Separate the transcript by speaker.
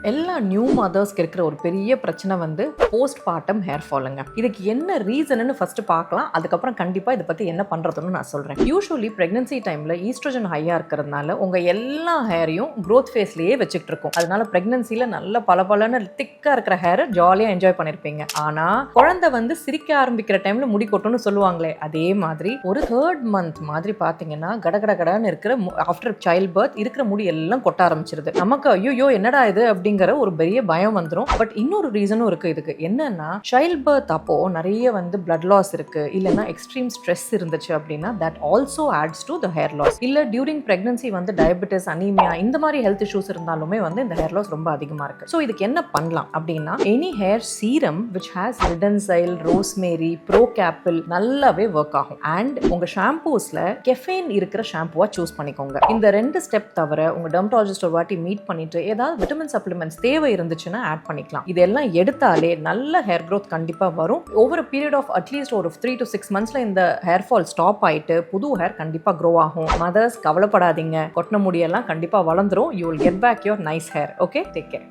Speaker 1: எல்லா நியூ மதர்ஸ்க்கு இருக்கிற ஒரு பெரிய பிரச்சனை வந்து போஸ்ட் பார்ட்டம் ஹேர் ஃபாலுங்க. இதுக்கு என்ன ரீசன்னு ஃபர்ஸ்ட் பார்க்கலாம், அதுக்கப்புறம் கண்டிப்பா இதை பத்தி என்ன பண்றதுன்னு நான் சொல்றேன். யூஸ்வலி பிரெக்னன்சி டைம்ல ஈஸ்ட்ரோஜன் ஹையா இருக்கிறதுனால உங்க எல்லா ஹேரையும் growth ஃபேஸ்லயே வச்சுக்கிட்டு இருக்கும். அதனால பிரெக்னன்சில நல்ல பலபலன்னு திக்கா இருக்கிற ஹேரை ஜாலியா என்ஜாய் பண்ணிருப்பீங்க. ஆனா குழந்தை வந்து சிரிக்க ஆரம்பிக்கிற டைம்ல முடி கொட்டும்னு சொல்லுவாங்களே, அதே மாதிரி ஒரு 3rd month மாதிரி பாத்தீங்கன்னா கடகடன்னு இருக்கிற ஆஃப்டர் சைல்ட் பர்த் இருக்கிற முடி எல்லாம் கொட்ட ஆரம்பிச்சிருது. நமக்கு ஐயோ என்னடா இது அப்படிங்கிற ஒரு பெரிய பயம் வந்துடும். பட் இன்னொரு ரீசனும் இருக்கு. இதுக்கு என்னன்னா சைல்ட் பர்த் அப்போ நிறைய வந்து பிளட் லாஸ் இருக்கு, இல்லைன்னா எக்ஸ்ட்ரீம் ஸ்ட்ரெஸ் இருந்துச்சு அப்படின்னா that also adds to the hair loss. இல்ல டியூரிங் பிரெக்னன்சி வந்து டயபெட்டிஸ், அனீமியா இந்த மாதிரி ஹெல்த் இஷ்யூஸ் இருந்தாலுமே வந்து இந்த ஹேர் லாஸ் ரொம்ப அதிகமா இருக்கு. ஸோ இதுக்கு என்ன பண்ணலாம் அப்படின்னா, any hair serum which has redensyl, rosemary, procapil நல்லாவே ஒர்க் ஆகும். அண்ட் உங்க ஷாம்பூஸ்ல கெஃபைன் இருக்கிற ஷாம்புவா சூஸ் பண்ணிக்கோங்க. இந்த 2 ஸ்டெப் தவிர உங்க டெர்மடாலஜிஸ்ட் ஒரு வாட்டி மீட் பண்ணிட்டு ஏதாவது விட்டமின் சப்ளிமெண்ட்ஸ் தேவை இருந்துச்சுன்னா ஆட் பண்ணிக்கலாம். இதெல்லாம் எடுத்தாலே நல்ல ஹேர் growth கண்டிப்பா வரும். ஓவர் பீரியட் ஆஃப் அட்லீஸ்ட் ஒரு 3 to 6 monthsல இந்த ஹேர் ஃபால் ஸ்டாப் ஆயிட்டு புது ஹேர் கண்டிப்பா க்ரோ ஆகும். மதர்ஸ் கவலைப்படாதீங்க, கொட்டின முடியெல்லாம் கண்டிப்பா வளர்ந்துரும். You will get back your nice hair. Okay, take care.